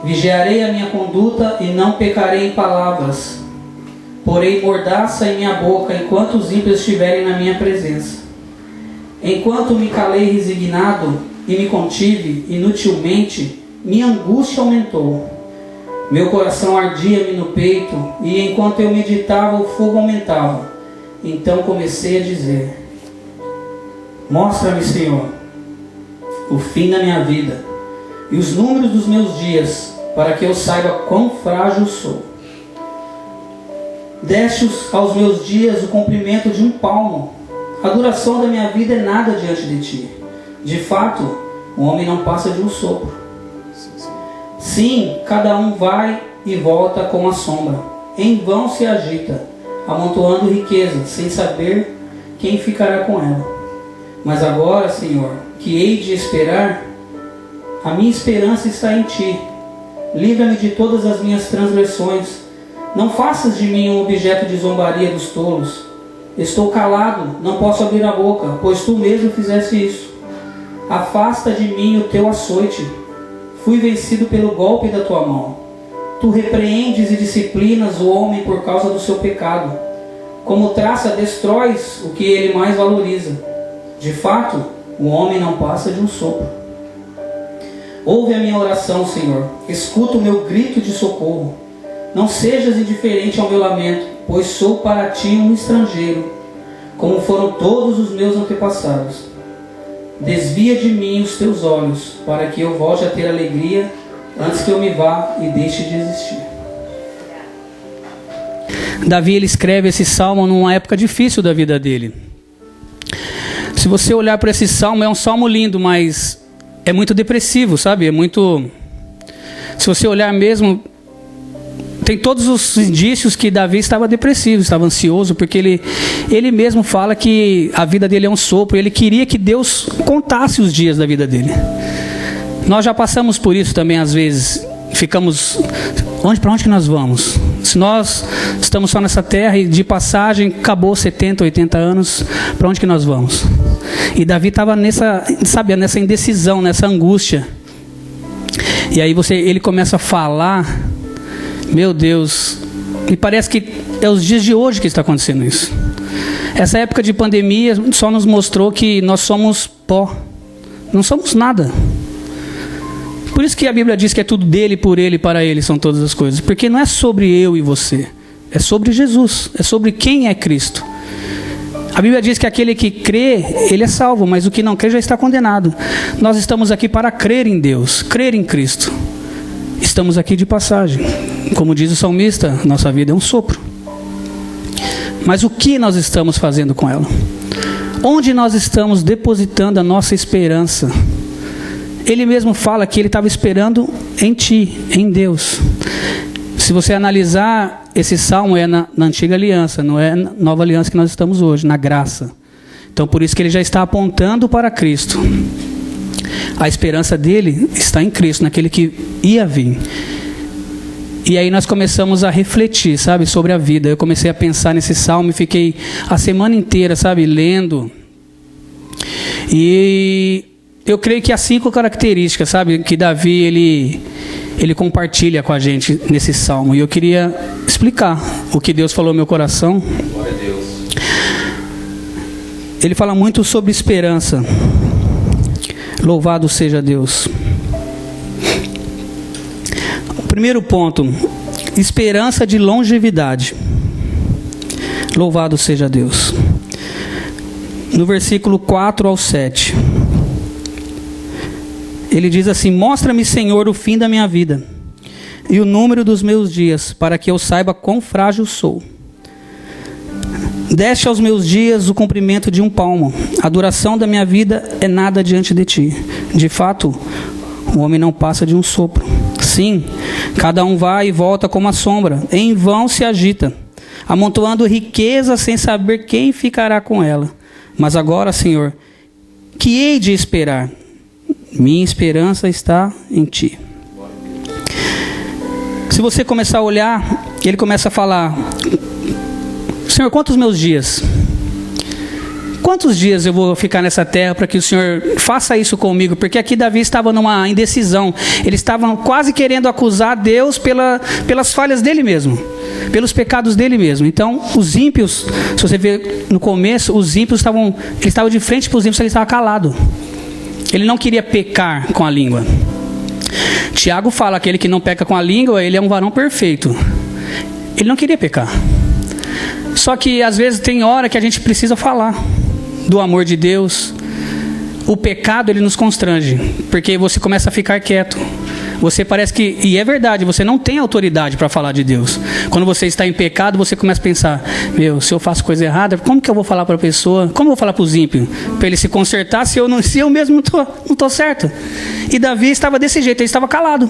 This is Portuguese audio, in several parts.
Vigiarei a minha conduta e não pecarei em palavras. Porei mordaça em minha boca enquanto os ímpios estiverem na minha presença. Enquanto me calei resignado e me contive inutilmente, minha angústia aumentou. Meu coração ardia-me no peito, e enquanto eu meditava, o fogo aumentava. Então comecei a dizer: mostra-me, Senhor, o fim da minha vida e os números dos meus dias, para que eu saiba quão frágil sou. Deste aos meus dias o comprimento de um palmo. A duração da minha vida é nada diante de ti. De fato, o homem não passa de um sopro. Sim, cada um vai e volta como a sombra. Em vão se agita, amontoando riqueza, sem saber quem ficará com ela. Mas agora, Senhor, que hei de esperar, a minha esperança está em ti. Livra-me de todas as minhas transgressões. Não faças de mim um objeto de zombaria dos tolos. Estou calado, não posso abrir a boca, pois tu mesmo fizeste isso. Afasta de mim o teu açoite. Fui vencido pelo golpe da tua mão. Tu repreendes e disciplinas o homem por causa do seu pecado. Como traça, destróis o que ele mais valoriza. De fato, o homem não passa de um sopro. Ouve a minha oração, Senhor. Escuta o meu grito de socorro. Não sejas indiferente ao meu lamento, pois sou para ti um estrangeiro, como foram todos os meus antepassados. Desvia de mim os teus olhos, para que eu volte a ter alegria, antes que eu me vá e deixe de existir. Davi, ele escreve esse salmo numa época difícil da vida dele. Se você olhar para esse salmo, é um salmo lindo, mas é muito depressivo, sabe? É muito... Se você olhar mesmo, tem todos os indícios que Davi estava depressivo, estava ansioso, porque ele mesmo fala que a vida dele é um sopro. Ele queria que Deus contasse os dias da vida dele. Nós já passamos por isso também às vezes. Ficamos... Para onde que nós vamos? Se nós estamos só nessa terra e de passagem, acabou 70, 80 anos, para onde que nós vamos? E Davi estava nessa indecisão, nessa angústia. E aí ele começa a falar... Meu Deus, me parece que é os dias de hoje que está acontecendo isso. Essa época de pandemia só nos mostrou que nós somos pó, não somos nada. Por isso que a Bíblia diz que é tudo dele, por ele, para ele são todas as coisas. Porque não é sobre eu e você, é sobre Jesus, é sobre quem é Cristo. A Bíblia diz que aquele que crê, ele é salvo, mas o que não crê já está condenado. Nós estamos aqui para crer em Deus, crer em Cristo. Estamos aqui de passagem. Como diz o salmista, nossa vida é um sopro. Mas o que nós estamos fazendo com ela? Onde nós estamos depositando a nossa esperança? Ele mesmo fala que ele estava esperando em ti, em Deus. Se você analisar, esse salmo é na antiga aliança, não é na nova aliança que nós estamos hoje, na graça. Então por isso que ele já está apontando para Cristo. A esperança dele está em Cristo, naquele que ia vir. E aí nós começamos a refletir, sabe, sobre a vida. Eu comecei a pensar nesse salmo e fiquei a semana inteira, sabe, lendo. E eu creio que há 5 características, sabe, que Davi, ele compartilha com a gente nesse salmo. E eu queria explicar o que Deus falou no meu coração. Glória a Deus. Ele fala muito sobre esperança. Louvado seja Deus. O primeiro ponto, esperança de longevidade. Louvado seja Deus. No versículo 4 ao 7. Ele diz assim: mostra-me, Senhor, o fim da minha vida e o número dos meus dias, para que eu saiba quão frágil sou. Deste aos meus dias o comprimento de um palmo. A duração da minha vida é nada diante de ti. De fato, o homem não passa de um sopro. Sim, cada um vai e volta como a sombra. Em vão se agita, amontoando riqueza sem saber quem ficará com ela. Mas agora, Senhor, que hei de esperar? Minha esperança está em ti. Se você começar a olhar, ele começa a falar: Senhor, quantos meus dias? quantos dias eu vou ficar nessa terra para que o Senhor faça isso comigo? Porque aqui Davi estava numa indecisão. Ele estava quase querendo acusar Deus pelas falhas dele mesmo, pelos pecados dele mesmo. Então, os ímpios, se você ver no começo, os ímpios ele estava de frente para os ímpios, ele estava calado. Ele não queria pecar com a língua. Tiago fala, aquele que não peca com a língua, ele é um varão perfeito. Ele não queria pecar. Só que às vezes tem hora que a gente precisa falar do amor de Deus. O pecado, ele nos constrange, porque você começa a ficar quieto. Você parece que, e é verdade, você não tem autoridade para falar de Deus. Quando você está em pecado, você começa a pensar, se eu faço coisa errada, como que eu vou falar para a pessoa? Como eu vou falar para os ímpios? Para ele se consertar, se eu mesmo não estou certo. E Davi estava desse jeito, ele estava calado.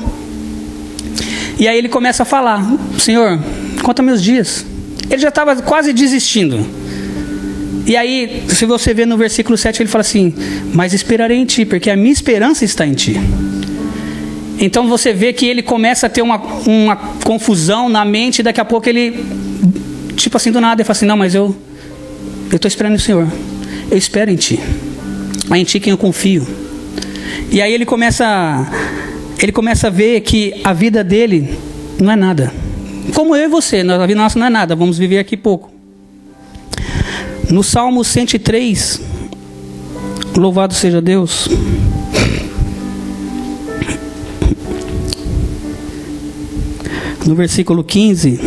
E aí ele começa a falar, Senhor, conta meus dias. Ele já estava quase desistindo. E aí, se você ver no versículo 7, ele fala assim, mas esperarei em ti, porque a minha esperança está em ti. Então você vê que ele começa a ter uma confusão na mente, e daqui a pouco ele, tipo assim, do nada, ele fala assim, não, mas eu estou esperando o Senhor. Eu espero em ti. É em ti quem eu confio. E aí ele começa a ver que a vida dele não é nada. Como eu e você, a vida nossa não é nada, vamos viver aqui pouco. No Salmo 103, louvado seja Deus. No versículo 15,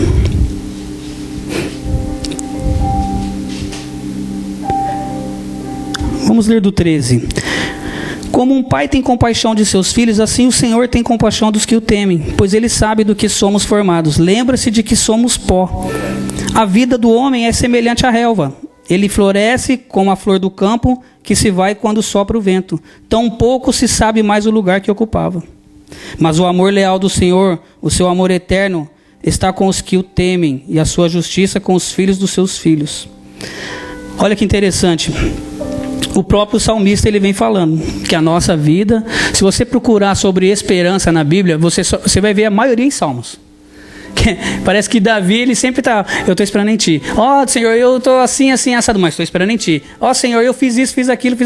vamos ler do 13. Como um pai tem compaixão de seus filhos, assim o Senhor tem compaixão dos que o temem, pois Ele sabe do que somos formados. Lembra-se de que somos pó. A vida do homem é semelhante à relva. Ele floresce como a flor do campo, que se vai quando sopra o vento. Tão pouco se sabe mais o lugar que ocupava. Mas o amor leal do Senhor, o seu amor eterno, está com os que o temem, e a sua justiça com os filhos dos seus filhos. Olha que interessante. O próprio salmista, ele vem falando que a nossa vida, se você procurar sobre esperança na Bíblia, você vai ver a maioria em Salmos. Parece que Davi, ele sempre está, eu estou esperando em ti. Ó, Senhor, eu estou assim, assado, mas estou esperando em ti. Ó, Senhor, eu fiz isso, fiz aquilo,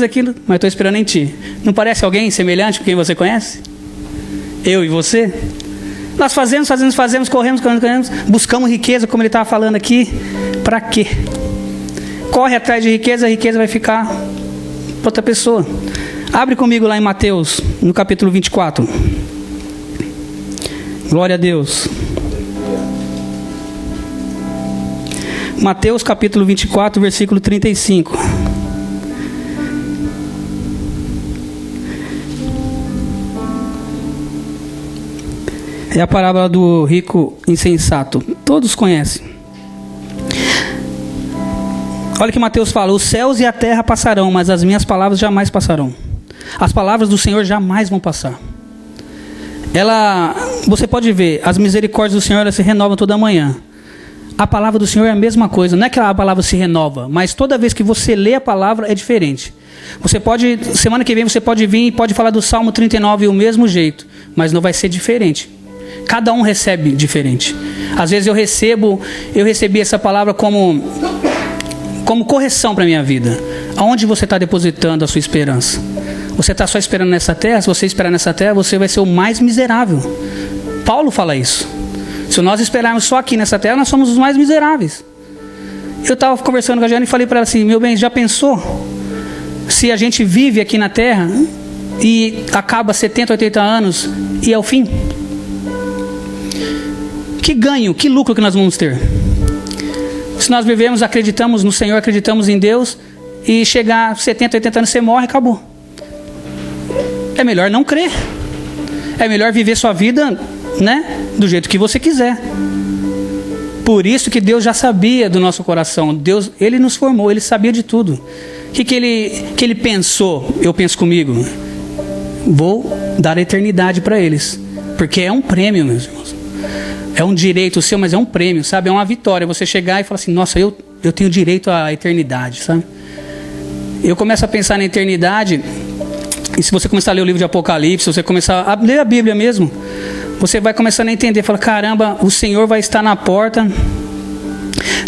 mas estou esperando em ti. Não parece alguém semelhante com quem você conhece? Eu e você? Nós fazemos, corremos, buscamos riqueza, como ele estava falando aqui. Para quê? Corre atrás de riqueza, a riqueza vai ficar para outra pessoa. Abre comigo lá em Mateus, no capítulo 24. Glória a Deus. Mateus capítulo 24, versículo 35. É a parábola do rico insensato. Todos conhecem. Olha que Mateus fala, os céus e a terra passarão, mas as minhas palavras jamais passarão. As palavras do Senhor jamais vão passar. Você pode ver, as misericórdias do Senhor, elas se renovam toda manhã. A palavra do Senhor é a mesma coisa. Não é que a palavra se renova, mas toda vez que você lê a palavra é diferente. Você pode, semana que vem você pode vir e pode falar do Salmo 39 do mesmo jeito, mas não vai ser diferente. Cada um recebe diferente. Às vezes eu recebi essa palavra como correção para a minha vida. Aonde você está depositando a sua esperança? Você está só esperando nessa terra? Se você esperar nessa terra, você vai ser o mais miserável. Paulo fala isso. Se nós esperarmos só aqui nessa terra, nós somos os mais miseráveis. Eu estava conversando com a Jane e falei para ela assim, meu bem, já pensou se a gente vive aqui na terra e acaba 70, 80 anos e é o fim? Que ganho, que lucro que nós vamos ter? Se nós vivemos, acreditamos no Senhor, acreditamos em Deus, e chegar 70, 80 anos, você morre, acabou. É melhor não crer. É melhor viver sua vida, né, do jeito que você quiser. Por isso que Deus já sabia do nosso coração. Deus, Ele nos formou, Ele sabia de tudo. O que ele pensou? Eu penso comigo. Vou dar a eternidade para eles. Porque é um prêmio, meus irmãos. É um direito seu, mas é um prêmio, sabe? É uma vitória. Você chegar e falar assim, nossa, eu tenho direito à eternidade, sabe? Eu começo a pensar na eternidade, e se você começar a ler o livro de Apocalipse, se você começar a ler a Bíblia mesmo, você vai começando a entender, fala, caramba, o Senhor vai estar na porta,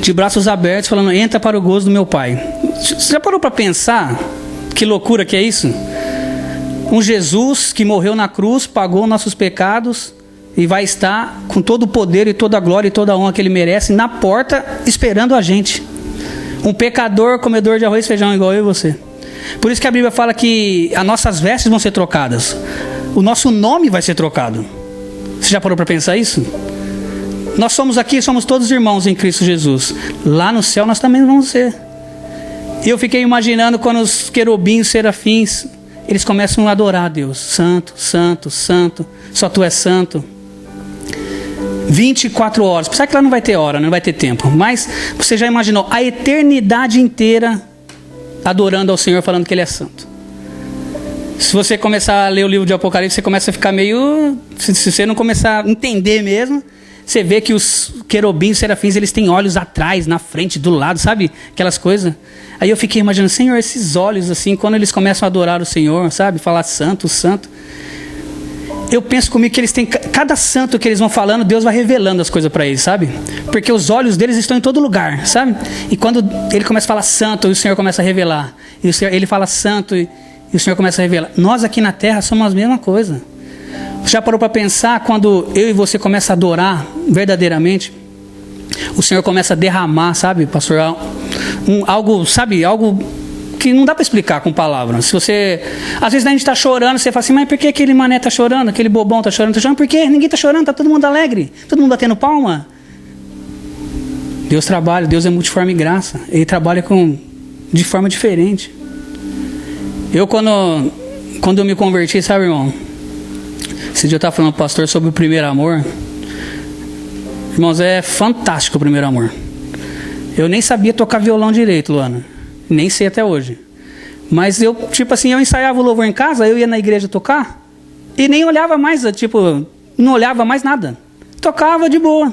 de braços abertos, falando: entra para o gozo do meu Pai. Você já parou para pensar que loucura que é isso? Um Jesus que morreu na cruz, pagou nossos pecados e vai estar com todo o poder e toda a glória e toda a honra que Ele merece na porta esperando a gente. Um pecador, comedor de arroz e feijão igual eu e você. Por isso que a Bíblia fala que as nossas vestes vão ser trocadas. O nosso nome vai ser trocado. Você já parou para pensar isso? Nós somos aqui, somos todos irmãos em Cristo Jesus. Lá no céu nós também vamos ser. E eu fiquei imaginando quando os querubins, serafins, eles começam a adorar a Deus. Santo, santo, santo, só Tu és santo. 24 horas. Apesar que lá não vai ter hora, não vai ter tempo. Mas você já imaginou a eternidade inteira adorando ao Senhor, falando que Ele é santo. Se você começar a ler o livro de Apocalipse, você começa a ficar meio... Se você não começar a entender mesmo, você vê que os querubins, serafins, eles têm olhos atrás, na frente, do lado, sabe? Aquelas coisas. Aí eu fiquei imaginando: Senhor, esses olhos assim, quando eles começam a adorar o Senhor, sabe? Falar santo, santo. Eu penso comigo que eles têm... Cada santo que eles vão falando, Deus vai revelando as coisas para eles, sabe? Porque os olhos deles estão em todo lugar, sabe? E quando ele começa a falar santo, o Senhor começa a revelar. E o Senhor, ele fala santo e o Senhor começa a revelar. Nós aqui na terra somos a mesma coisa. Você já parou para pensar quando eu e você começa a adorar verdadeiramente? O Senhor começa a derramar, sabe, pastor? Algo, sabe? Algo que não dá para explicar com palavras. Se você... Às vezes a gente está chorando, você fala assim: mas por que aquele mané está chorando? Aquele bobão está chorando? Está chorando? Por quê? Ninguém está chorando, está todo mundo alegre. Todo mundo batendo palma. Deus trabalha, Deus é multiforme graça. Ele trabalha de forma diferente. Eu quando eu me converti, sabe, irmão? Esse dia eu estava falando com o pastor sobre o primeiro amor. Irmãos, é fantástico o primeiro amor. Eu nem sabia tocar violão direito, Luana. Nem sei até hoje. Mas eu, tipo assim, eu ensaiava o louvor em casa, eu ia na igreja tocar e nem olhava mais, tipo, não olhava mais nada. Tocava de boa.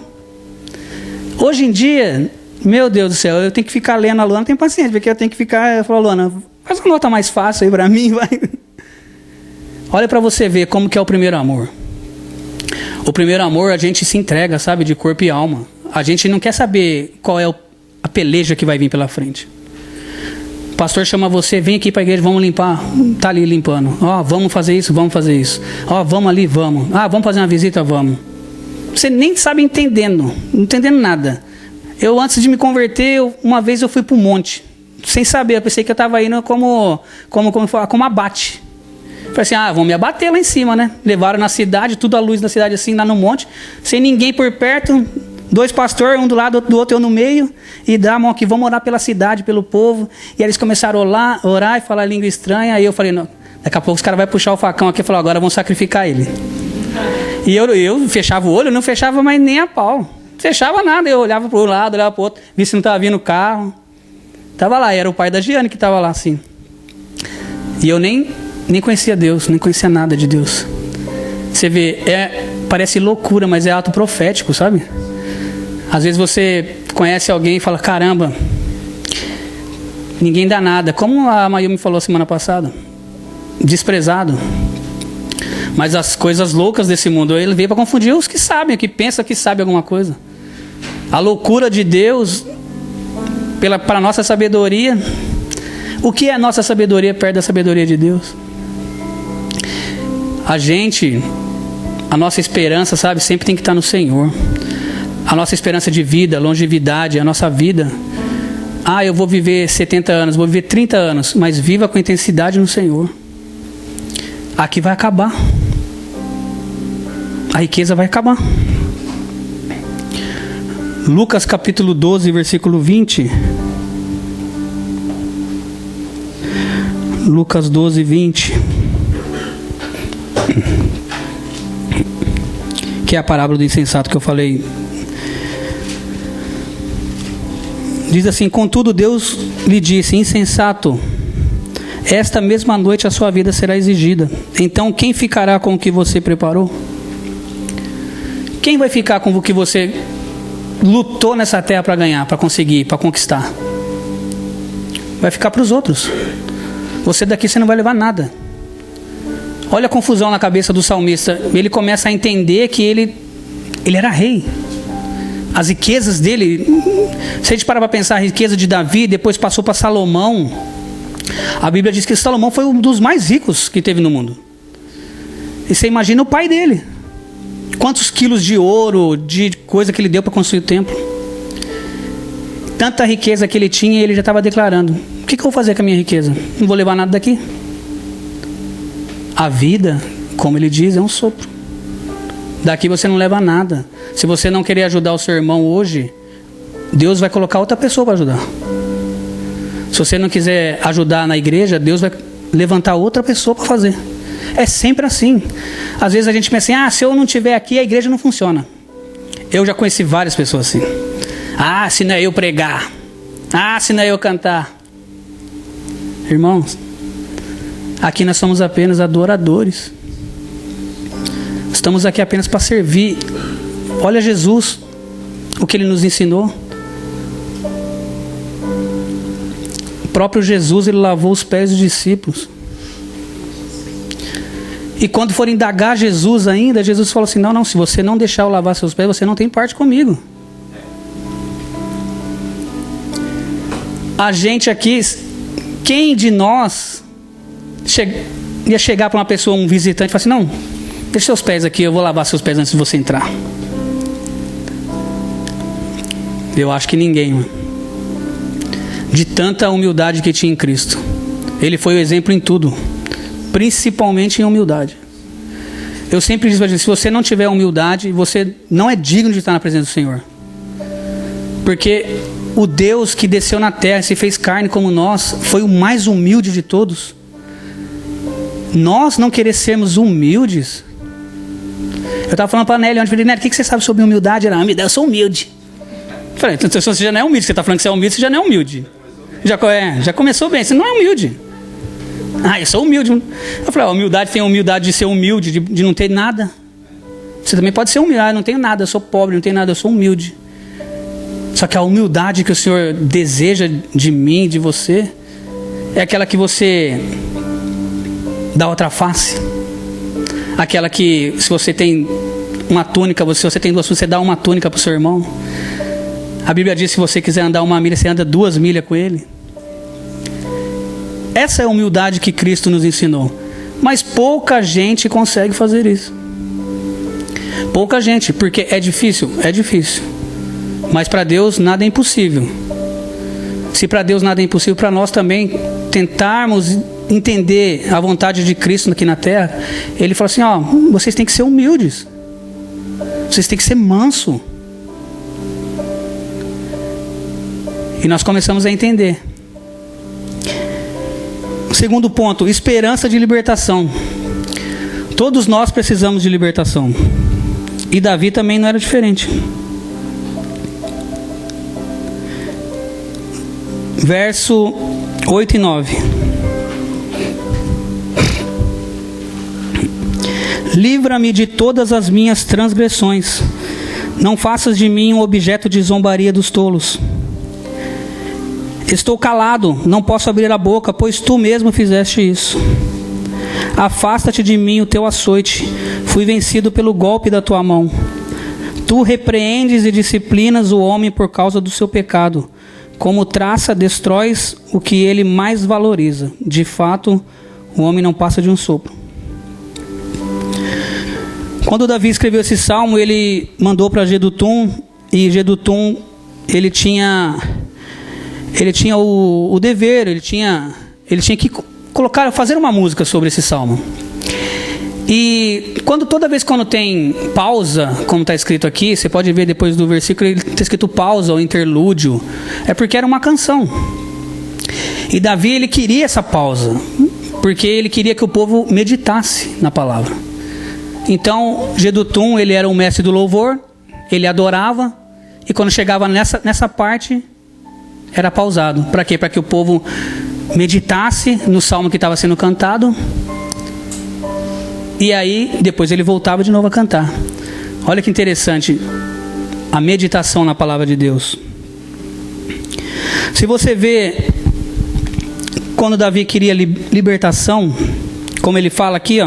Hoje em dia, meu Deus do céu, eu tenho que ficar lendo a Luana, não tenho paciência, porque eu tenho que ficar... Eu falo: Luana, faz uma nota mais fácil aí pra mim, vai. Olha pra você ver como que é o primeiro amor. O primeiro amor, a gente se entrega, sabe, de corpo e alma. A gente não quer saber qual é a peleja que vai vir pela frente. O pastor chama você: vem aqui para a igreja, vamos limpar. Está ali limpando. Ó, vamos fazer isso, vamos fazer isso. Ó, vamos ali, vamos. Ah, vamos fazer uma visita, vamos. Você nem sabe não entendendo nada. Eu, antes de me converter, uma vez eu fui para o monte, sem saber. Eu pensei que eu estava indo como abate. Falei assim: ah, vão me abater lá em cima, né? Levaram na cidade, tudo a luz da cidade assim, lá no monte, sem ninguém por perto. 2 pastores, um do lado, do outro eu no meio, e dá a mão aqui: vamos orar pela cidade, pelo povo. E eles começaram a orar e falar língua estranha. Aí eu falei: não, daqui a pouco os caras vão puxar o facão aqui e falar: agora vão sacrificar ele. E eu fechava o olho, não fechava mais nem a pau. Fechava nada, eu olhava para um lado, olhava para o outro, vi se não estava vindo o carro. Estava lá, era o pai da Giane que estava lá assim. E eu nem conhecia Deus, nem conhecia nada de Deus. Você vê, parece loucura, mas é ato profético, sabe? Às vezes você conhece alguém e fala: caramba, ninguém dá nada. Como a Mayu me falou semana passada, desprezado. Mas as coisas loucas desse mundo, ele veio para confundir os que sabem, que pensam que sabem alguma coisa. A loucura de Deus, para a nossa sabedoria. O que é a nossa sabedoria perto da sabedoria de Deus? A nossa esperança, sabe, sempre tem que estar no Senhor. A nossa esperança de vida, longevidade, a nossa vida. Ah, eu vou viver 70 anos, vou viver 30 anos, mas viva com intensidade no Senhor. Aqui vai acabar. A riqueza vai acabar. Lucas capítulo 12, versículo 20. Lucas 12, 20. Que é a parábola do insensato que eu falei. Diz assim: contudo Deus lhe disse: insensato, esta mesma noite a sua vida será exigida. Então quem ficará com o que você preparou? Quem vai ficar com o que você lutou nessa terra para ganhar, para conseguir, para conquistar? Vai ficar para os outros. Você daqui, você não vai levar nada. Olha a confusão na cabeça do salmista. Ele começa a entender que ele era rei. as riquezas dele, se a gente parar para pensar a riqueza de Davi, depois passou para Salomão, a Bíblia diz que Salomão foi um dos mais ricos que teve no mundo. E você imagina o pai dele, quantos quilos de ouro, de coisa que ele deu para construir o templo. Tanta riqueza que ele tinha, e ele já estava declarando: o que eu vou fazer com a minha riqueza? Não vou levar nada daqui. A vida, como ele diz, é um sopro. Daqui você não leva nada. Se você não querer ajudar o seu irmão hoje, Deus vai colocar outra pessoa para ajudar. Se você não quiser ajudar na igreja, Deus vai levantar outra pessoa para fazer. É sempre assim. Às vezes a gente pensa assim: se eu não estiver aqui, a igreja não funciona. Eu já conheci várias pessoas assim. Se não é eu pregar. Se não é eu cantar. Irmãos, aqui nós somos apenas adoradores. Estamos aqui apenas para servir. Olha Jesus, o que ele nos ensinou. O próprio Jesus, ele lavou os pés dos discípulos. E quando for indagar Jesus ainda, Jesus falou assim: não, se você não deixar eu lavar seus pés, você não tem parte comigo. A gente aqui, quem de nós ia chegar para uma pessoa, um visitante, e falar assim: não, deixa seus pés aqui, eu vou lavar seus pés antes de você entrar. Eu acho que ninguém, mano. De tanta humildade que tinha em Cristo. Ele foi o exemplo em tudo, principalmente em humildade. Eu sempre digo para você: se você não tiver humildade, você não é digno de estar na presença do Senhor. Porque o Deus que desceu na terra, se fez carne como nós, foi o mais humilde de todos. Nós não queremos sermos humildes. Eu estava falando para a Nelly ontem, falei: Nelly, o que você sabe sobre humildade? Ela: eu sou humilde. Eu falei: então você já não é humilde. Você está falando que você é humilde, você já não é humilde. Já começou bem, você não é humilde. Eu sou humilde. Eu falei: a humildade tem a humildade de ser humilde, de não ter nada. Você também pode ser humilde. Eu não tenho nada, eu sou pobre, não tenho nada, eu sou humilde. Só que a humildade que o Senhor deseja de mim, de você, é aquela que você dá outra face. Aquela que, se você tem uma túnica, se você tem duas, você dá uma túnica para o seu irmão. A Bíblia diz que se você quiser andar 1 milha, você anda 2 milhas com ele. Essa é a humildade que Cristo nos ensinou. Mas pouca gente consegue fazer isso. Pouca gente, porque é difícil. Mas para Deus nada é impossível. Se para Deus nada é impossível, para nós também tentarmos entender a vontade de Cristo aqui na terra. Ele fala assim: vocês têm que ser humildes. Vocês têm que ser manso. E nós começamos a entender. Segundo ponto, esperança de libertação. Todos nós precisamos de libertação. E Davi também não era diferente. Verso 8 e 9. Livra-me de todas as minhas transgressões. Não faças de mim um objeto de zombaria dos tolos. Estou calado, não posso abrir a boca, pois tu mesmo fizeste isso. Afasta-te de mim o teu açoite. Fui vencido pelo golpe da tua mão. Tu repreendes e disciplinas o homem por causa do seu pecado. Como traça, destróis o que ele mais valoriza. De fato, o homem não passa de um sopro. Quando Davi escreveu esse salmo, ele mandou para Jedutum. E Jedutum, ele tinha o dever, ele tinha que fazer uma música sobre esse salmo. E toda vez quando tem pausa, como está escrito aqui, você pode ver depois do versículo, ele está escrito pausa ou interlúdio, é porque era uma canção. E Davi, ele queria essa pausa, porque ele queria que o povo meditasse na palavra. Então, Jedutum, ele era o mestre do louvor, ele adorava, e quando chegava nessa parte, era pausado. Para quê? Para que o povo meditasse no salmo que estava sendo cantado. E aí, depois ele voltava de novo a cantar. Olha que interessante a meditação na palavra de Deus. Se você vê, quando Davi queria libertação, como ele fala aqui,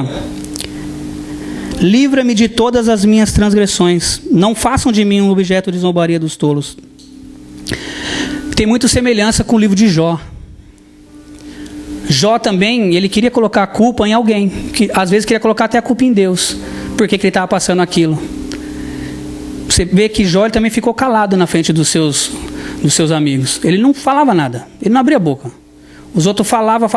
livra-me de todas as minhas transgressões. Não façam de mim um objeto de zombaria dos tolos. Tem muita semelhança com o livro de Jó. Jó também, ele queria colocar a culpa em alguém, que às vezes queria colocar até a culpa em Deus, porque ele estava passando aquilo. Você vê que Jó ele também ficou calado na frente dos seus amigos. Ele não falava nada, ele não abria a boca. Os outros falavam.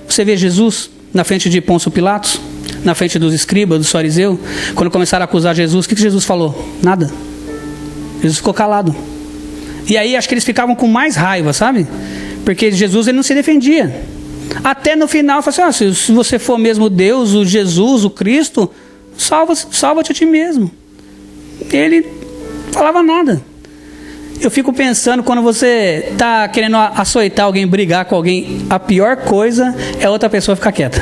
Você vê Jesus na frente de Pôncio Pilatos, na frente dos escribas, dos fariseus, quando começaram a acusar Jesus, o que Jesus falou? Nada. Jesus ficou calado. E aí acho que eles ficavam com mais raiva, sabe? Porque Jesus ele não se defendia. Até no final, ele falou assim, se você for mesmo Deus, o Jesus, o Cristo, salva-te a ti mesmo. Ele falava nada. Eu fico pensando, quando você está querendo açoitar alguém, brigar com alguém, a pior coisa é outra pessoa ficar quieta.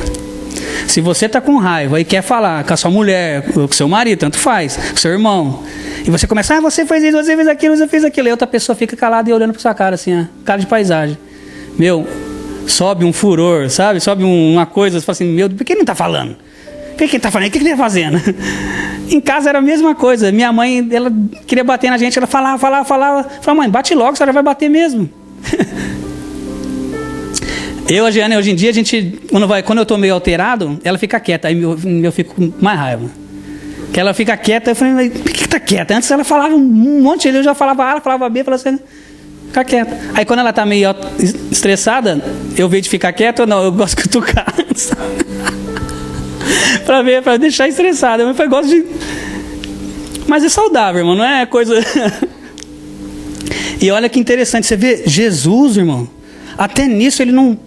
Se você está com raiva e quer falar com a sua mulher, com o seu marido, tanto faz, com o seu irmão, e você começa, você fez isso, você fez aquilo, você fez aquilo, e outra pessoa fica calada e olhando para sua cara assim, cara de paisagem. Meu, sobe um furor, sabe? Sobe uma coisa, você fala assim, meu, por que ele não está falando? Por que ele está falando? O que ele está fazendo? Em casa era a mesma coisa. Minha mãe, ela queria bater na gente, ela falava. Falava, mãe, bate logo, a senhora vai bater mesmo. Eu, a Giana, hoje em dia, a gente, quando eu estou meio alterado, ela fica quieta, aí eu fico com mais raiva. Que ela fica quieta, eu falei, mas por que está quieta? Antes ela falava um monte, eu já falava A, ela falava B, falava assim, fica quieta. Aí quando ela está meio estressada, eu vejo de ficar quieta, não, eu gosto de cutucar. Para deixar estressada. Eu gosto de... Mas é saudável, irmão, não é coisa... E olha que interessante, você vê, Jesus, irmão, até nisso ele não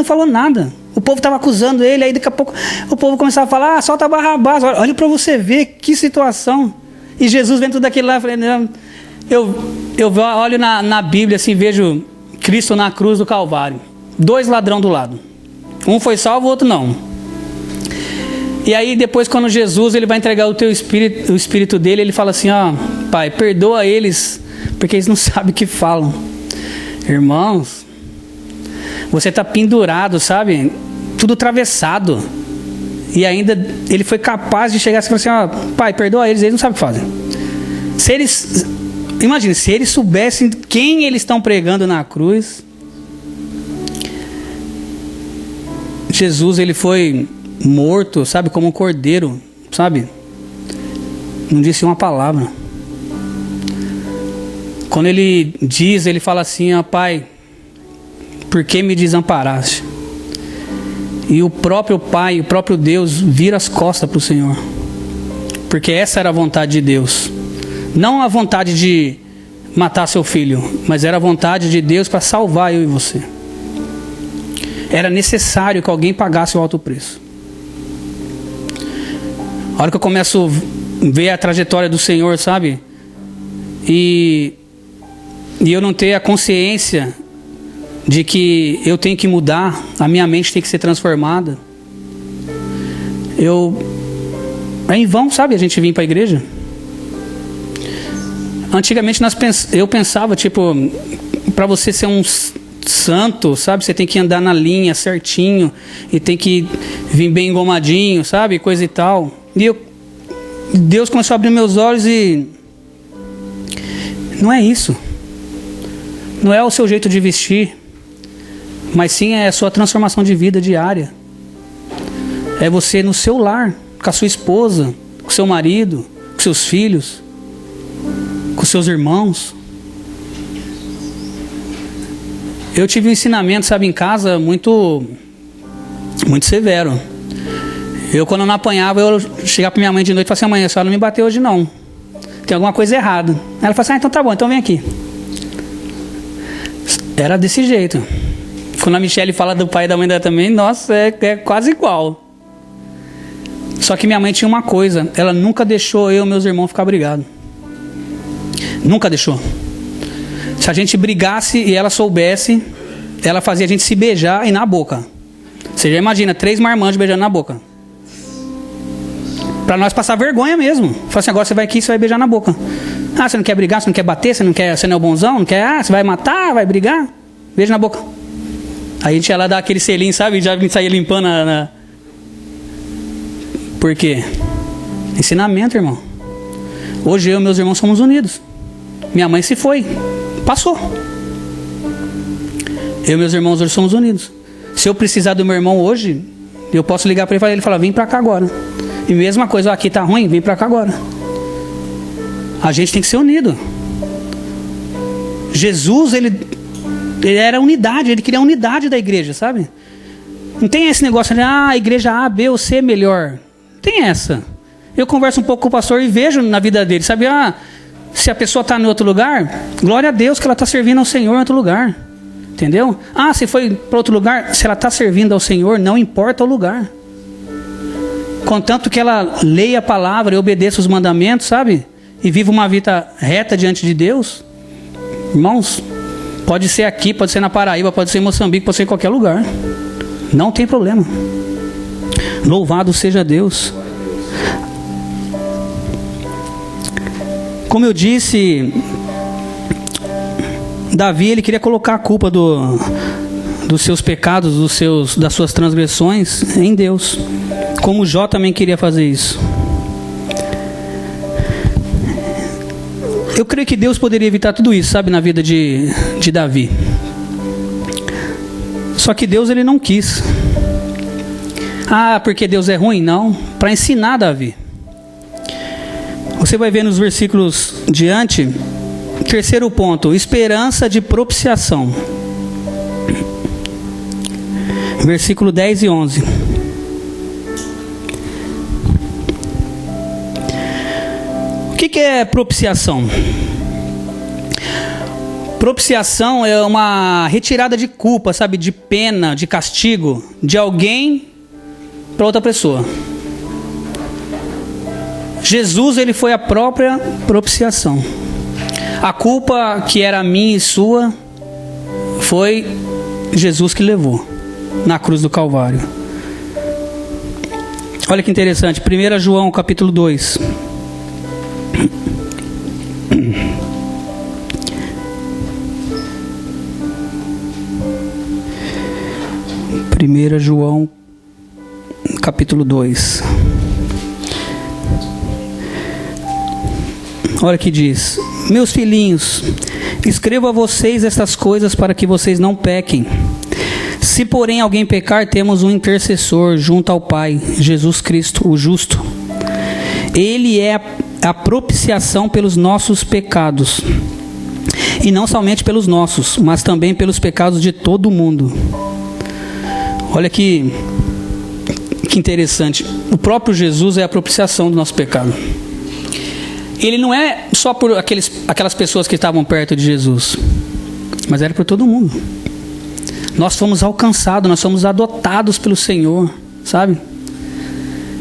falou nada. O povo estava acusando ele, aí daqui a pouco o povo começava a falar, solta Barrabás, olha para você ver que situação. E Jesus vendo tudo aquilo lá, eu olho na Bíblia assim, vejo Cristo na cruz do Calvário, 2 ladrões do lado, um foi salvo, o outro não. E aí depois, quando Jesus ele vai entregar o espírito dele, ele fala assim, Pai, perdoa eles, porque eles não sabem o que falam. Irmãos, você está pendurado, sabe? Tudo atravessado. E ainda ele foi capaz de chegar assim e falar assim, Pai, perdoa eles não sabem o que fazem. Imagine, se eles soubessem quem eles estão pregando na cruz. Jesus, ele foi morto, sabe, como um cordeiro, sabe? Não disse uma palavra. Quando ele fala assim, Pai, por que me desamparaste? E o próprio Pai, o próprio Deus vira as costas para o Senhor, porque essa era a vontade de Deus. Não a vontade de matar seu filho, mas era a vontade de Deus para salvar eu e você. Era necessário que alguém pagasse o alto preço. A hora que eu começo a ver a trajetória do Senhor, sabe? E eu não ter a consciência de que eu tenho que mudar, a minha mente tem que ser transformada. É em vão, sabe, a gente vir para a igreja. Antigamente eu pensava, tipo, para você ser um santo, sabe, você tem que andar na linha certinho e tem que vir bem engomadinho, sabe, coisa e tal. E Deus começou a abrir meus olhos e não é isso. Não é o seu jeito de vestir, mas sim é a sua transformação de vida diária. É você no seu lar, com a sua esposa, com seu marido, com seus filhos, com seus irmãos. Eu tive um ensinamento, sabe, em casa muito severo. Quando eu não apanhava, eu chegava para minha mãe de noite e falava assim, mãe, a senhora não me bateu hoje não. Tem alguma coisa errada. Ela falou assim, então tá bom, então vem aqui. Era desse jeito. Quando a Michelle fala do pai e da mãe dela também, nossa, é quase igual. Só que minha mãe tinha uma coisa, ela nunca deixou eu e meus irmãos ficar brigados. Nunca deixou. Se a gente brigasse e ela soubesse, ela fazia a gente se beijar e na boca. Você já imagina, 3 marmanjos beijando na boca. Pra nós passar vergonha mesmo. Fala assim, agora você vai aqui e você vai beijar na boca. Você não quer brigar, você não quer bater, você não é o bonzão, não quer, você vai matar, vai brigar? Beijo na boca. Aí a gente ia lá dar aquele selinho, sabe? Já saía limpando Por quê? Ensinamento, irmão. Hoje eu e meus irmãos somos unidos. Minha mãe se foi, passou. Eu e meus irmãos hoje somos unidos. Se eu precisar do meu irmão hoje, eu posso ligar para ele e falar, vem para cá agora. E mesma coisa, aqui tá ruim, vem para cá agora. A gente tem que ser unido. Jesus, ele era unidade, ele queria a unidade da igreja, sabe? Não tem esse negócio de, a igreja A, B ou C é melhor. Não tem essa. Eu converso um pouco com o pastor e vejo na vida dele, sabe? Se a pessoa está em outro lugar, glória a Deus que ela está servindo ao Senhor em outro lugar. Entendeu? Se foi para outro lugar, se ela está servindo ao Senhor, não importa o lugar. Contanto que ela leia a palavra e obedeça os mandamentos, sabe? E viva uma vida reta diante de Deus. Irmãos, pode ser aqui, pode ser na Paraíba, pode ser em Moçambique, pode ser em qualquer lugar. Não tem problema. Louvado seja Deus. Como eu disse, Davi, ele queria colocar a culpa dos seus pecados, das suas transgressões em Deus. Como Jó também queria fazer isso. Eu creio que Deus poderia evitar tudo isso, sabe, na vida de Davi. Só que Deus, ele não quis. Porque Deus é ruim? Não, para ensinar Davi. Você vai ver nos versículos diante, terceiro ponto, esperança de propiciação. Versículo 10 e 11. O que é propiciação? Propiciação é uma retirada de culpa, sabe, de pena, de castigo, de alguém para outra pessoa. Jesus, ele foi a própria propiciação. A culpa que era minha e sua, foi Jesus que levou na cruz do Calvário. Olha que interessante, 1 João capítulo 2. 1 João capítulo 2. Olha que diz: meus filhinhos, escrevo a vocês estas coisas para que vocês não pequem. Se porém alguém pecar, temos um intercessor junto ao Pai, Jesus Cristo, o justo. Ele é a propiciação pelos nossos pecados, e não somente pelos nossos, mas também pelos pecados de todo o mundo. Olha que interessante. O próprio Jesus é a propiciação do nosso pecado. Ele não é só por aquelas pessoas que estavam perto de Jesus, mas era por todo mundo. Nós fomos alcançados, nós fomos adotados pelo Senhor, sabe?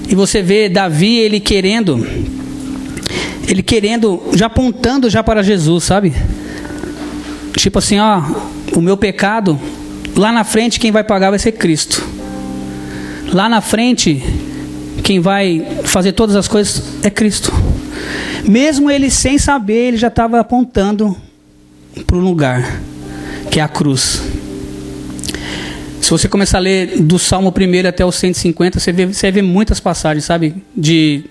E você vê Davi, ele querendo, já apontando já para Jesus, sabe? Tipo assim, o meu pecado, lá na frente quem vai pagar vai ser Cristo. Lá na frente, quem vai fazer todas as coisas é Cristo. Mesmo ele sem saber, ele já estava apontando para o lugar, que é a cruz. Se você começar a ler do Salmo 1 até o 150, você vê muitas passagens, sabe? De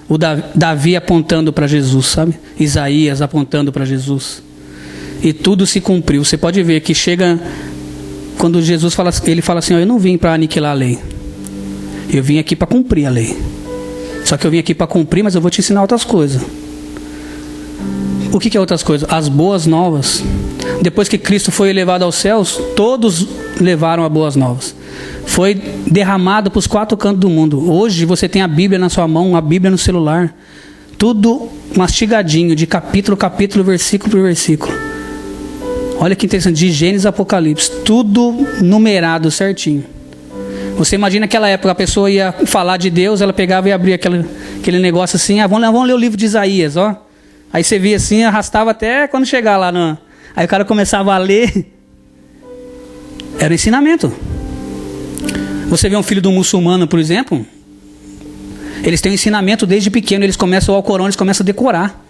o Davi apontando para Jesus, sabe? Isaías apontando para Jesus. E tudo se cumpriu. Você pode ver que chega quando Jesus fala, ele fala assim: eu não vim para aniquilar a lei. Eu vim aqui para cumprir a lei. Só que eu vim aqui para cumprir, mas eu vou te ensinar outras coisas. O que é outras coisas? As boas novas. Depois que Cristo foi elevado aos céus, todos levaram as boas novas. Foi derramado para os 4 cantos do mundo. Hoje você tem a Bíblia na sua mão, a Bíblia no celular. Tudo mastigadinho, de capítulo a capítulo, versículo por versículo. Olha que interessante, de Gênesis a Apocalipse. Tudo numerado certinho. Você imagina aquela época, a pessoa ia falar de Deus, ela pegava e abria aquele negócio assim, vamos ler o livro de Isaías, ó. Aí você via assim, arrastava até quando chegar lá no... Aí o cara começava a ler. Era ensinamento. Você vê um filho de um muçulmano, por exemplo, eles têm um ensinamento desde pequeno, eles começam o Alcorão, eles começam a decorar.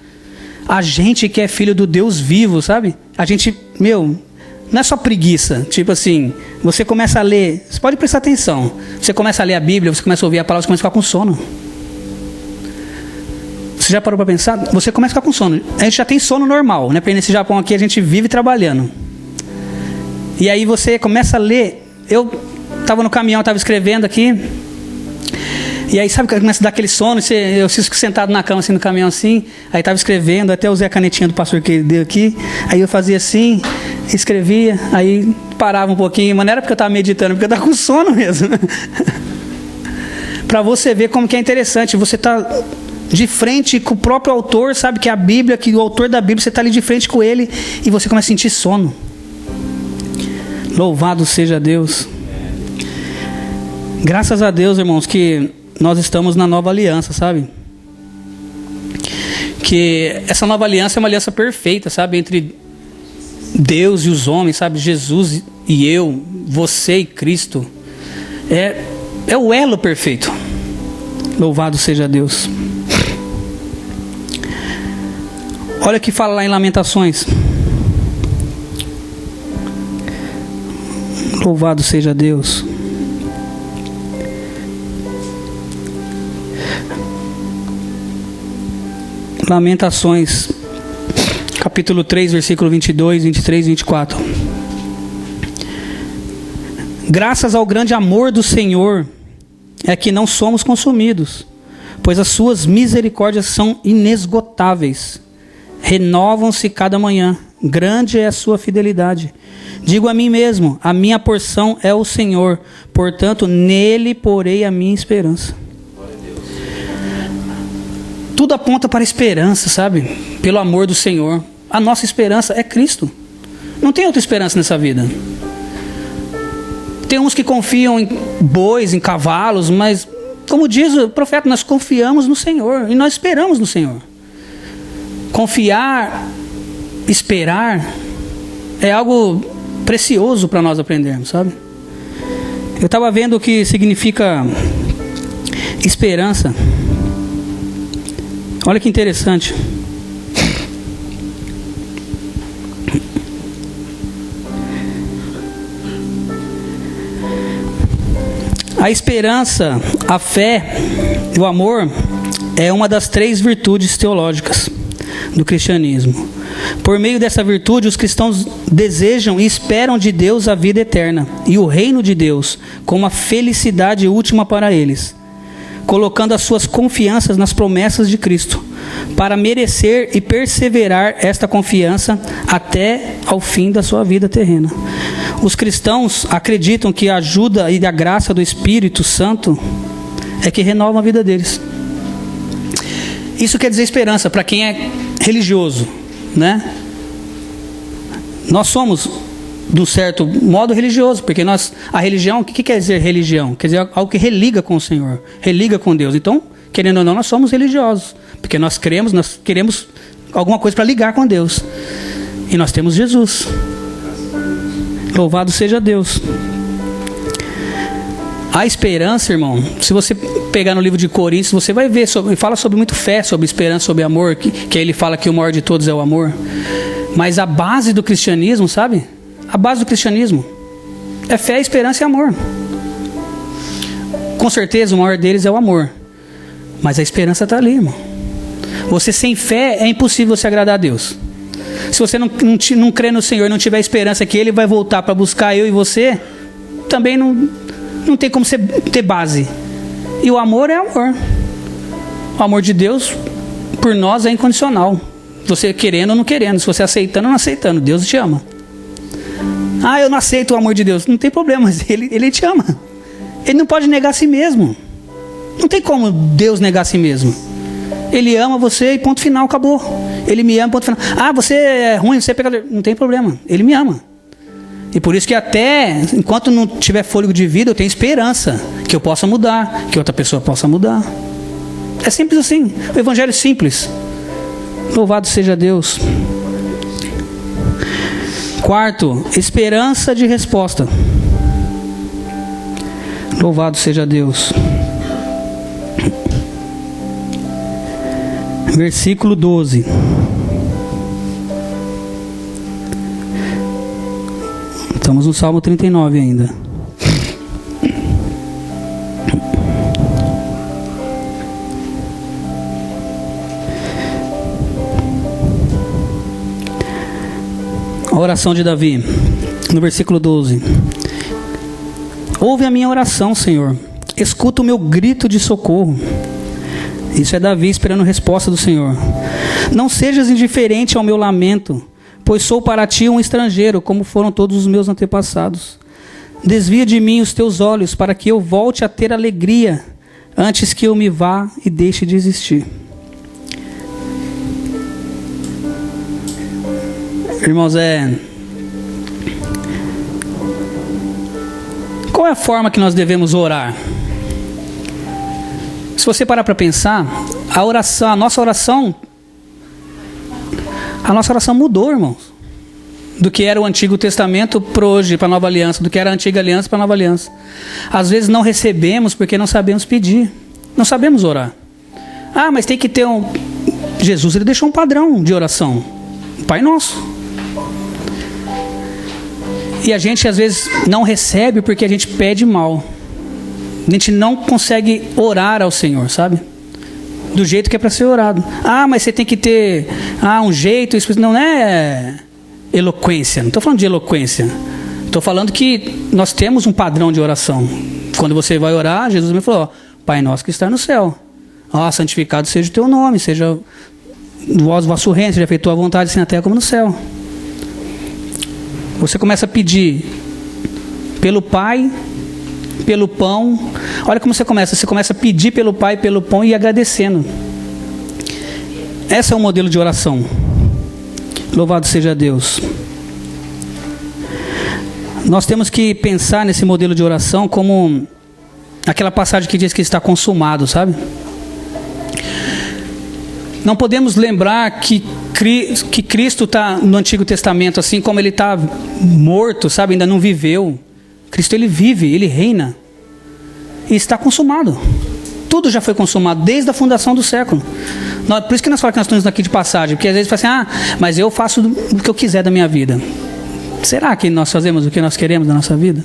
A gente que é filho do Deus vivo, sabe? A gente, não é só preguiça, tipo assim, você começa a ler, você pode prestar atenção, você começa a ler a Bíblia, você começa a ouvir a palavra, você começa a ficar com sono. Você já parou para pensar? Você começa a ficar com sono. A gente já tem sono normal, né? Porque nesse Japão aqui a gente vive trabalhando. E aí você começa a ler. Eu estava no caminhão, estava escrevendo aqui. E aí sabe que começa a dar aquele sono. Eu fico sentado na cama assim no caminhão assim. Aí estava escrevendo, até usei a canetinha do pastor que ele deu aqui. Aí eu fazia assim, escrevia. Aí parava um pouquinho. Mas não era porque eu estava meditando, porque eu estava com sono mesmo. Para você ver como que é interessante. Você está de frente com o próprio autor, sabe que é a Bíblia, que o autor da Bíblia, você está ali de frente com ele e você começa a sentir sono. Louvado seja Deus. Graças a Deus, irmãos, que nós estamos na nova aliança, sabe? Que essa nova aliança é uma aliança perfeita, sabe? Entre Deus e os homens, sabe? Jesus e eu, você e Cristo. É o elo perfeito. Louvado seja Deus. Olha o que fala lá em Lamentações. Louvado seja Deus. Lamentações, capítulo 3, versículo 22, 23 e 24. Graças ao grande amor do Senhor é que não somos consumidos, pois as suas misericórdias são inesgotáveis. Renovam-se cada manhã. Grande é a sua fidelidade. Digo a mim mesmo, a minha porção é o Senhor, portanto nele porei a minha esperança. Tudo aponta para a esperança, sabe? Pelo amor do Senhor. A nossa esperança é Cristo. Não tem outra esperança nessa vida. Tem uns que confiam em bois, em cavalos, mas, como diz o profeta, nós confiamos no Senhor e nós esperamos no Senhor. Confiar, esperar, é algo precioso para nós aprendermos, sabe? Eu estava vendo o que significa esperança. Olha que interessante. A esperança, a fé e o amor é uma das 3 virtudes teológicas do cristianismo. Por meio dessa virtude, os cristãos desejam e esperam de Deus a vida eterna e o reino de Deus como a felicidade última para eles, colocando as suas confianças nas promessas de Cristo, para merecer e perseverar esta confiança até ao fim da sua vida terrena. Os cristãos acreditam que a ajuda e a graça do Espírito Santo é que renova a vida deles. Isso quer dizer esperança para quem é religioso, né? Nós somos, de um certo modo, religioso, porque a religião, o que quer dizer religião? Quer dizer algo que religa com o Senhor, religa com Deus. Então, querendo ou não, nós somos religiosos, porque nós queremos alguma coisa para ligar com Deus. E nós temos Jesus. Louvado seja Deus. A esperança, irmão, se você pegar no livro de Coríntios, você vai ver, fala sobre muito fé, sobre esperança, sobre amor, que ele fala que o maior de todos é o amor. Mas a base do cristianismo, sabe? A base do cristianismo é fé, esperança e amor. Com certeza o maior deles é o amor, mas a esperança está ali, irmão. Você sem fé é impossível você agradar a Deus. Se você não crê no Senhor, não tiver esperança que Ele vai voltar para buscar eu e você, também não tem como você ter base. E o amor é amor. O amor de Deus por nós é incondicional. Você querendo ou não querendo, se você aceitando ou não aceitando, Deus te ama. Ah, eu não aceito o amor de Deus. Não tem problema, mas Ele te ama. Ele não pode negar a si mesmo. Não tem como Deus negar a si mesmo. Ele ama você e ponto final, acabou. Ele me ama, ponto final. Ah, você é ruim, você é pecador. Não tem problema, Ele me ama. E por isso que até enquanto não tiver fôlego de vida, eu tenho esperança que eu possa mudar, que outra pessoa possa mudar. É simples assim. O evangelho é simples. Louvado seja Deus. Quarto, esperança de resposta. Louvado seja Deus. Versículo 12. Estamos no Salmo 39 ainda. A oração de Davi, no versículo 12. Ouve a minha oração, Senhor. Escuta o meu grito de socorro. Isso é Davi esperando resposta do Senhor. Não sejas indiferente ao meu lamento, pois sou para ti um estrangeiro, como foram todos os meus antepassados. Desvia de mim os teus olhos, para que eu volte a ter alegria, antes que eu me vá e deixe de existir. Irmãos, qual é a forma que nós devemos orar? Se você parar para pensar, a nossa oração mudou, irmãos. Do que era o Antigo Testamento para hoje, para a Nova Aliança, do que era a Antiga Aliança para a Nova Aliança. Às vezes não recebemos porque não sabemos pedir, não sabemos orar. Ah, mas tem que ter Jesus, ele deixou um padrão de oração, o Pai Nosso. E a gente às vezes não recebe porque a gente pede mal. A gente não consegue orar ao Senhor, sabe? Do jeito que é para ser orado. Ah, mas você tem que ter um jeito. Não é eloquência. Não estou falando de eloquência. Estou falando que nós temos um padrão de oração. Quando você vai orar, Jesus me falou: Pai nosso que está no céu. Santificado seja o teu nome. Seja o vosso reino. Seja feita a tua vontade, assim na terra como no céu. Você começa a pedir pelo Pai, pelo pão. Olha como você começa a pedir pelo Pai, pelo pão e agradecendo. Esse é o modelo de oração. Louvado seja Deus. Nós temos que pensar nesse modelo de oração como aquela passagem que diz que está consumado, sabe? Não podemos lembrar que Cristo está no Antigo Testamento, assim como ele está morto, sabe? Ainda não viveu. Cristo, ele vive, ele reina. E está consumado. Tudo já foi consumado, desde a fundação do século. Por isso que nós falamos que nós estamos aqui de passagem. Porque às vezes fala assim, mas eu faço o que eu quiser da minha vida. Será que nós fazemos o que nós queremos da nossa vida?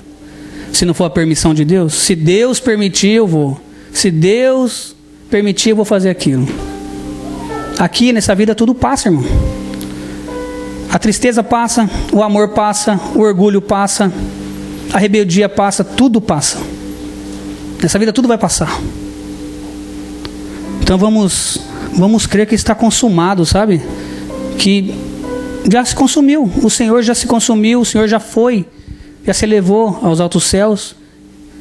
Se não for a permissão de Deus? Se Deus permitir, eu vou. Se Deus permitir, eu vou fazer aquilo. Aqui nessa vida tudo passa, irmão. A tristeza passa, o amor passa, o orgulho passa, a rebeldia passa, tudo passa. Nessa vida tudo vai passar. Então vamos crer que está consumado, sabe? Que já se consumiu. O Senhor já se consumiu, o Senhor já foi, já se elevou aos altos céus.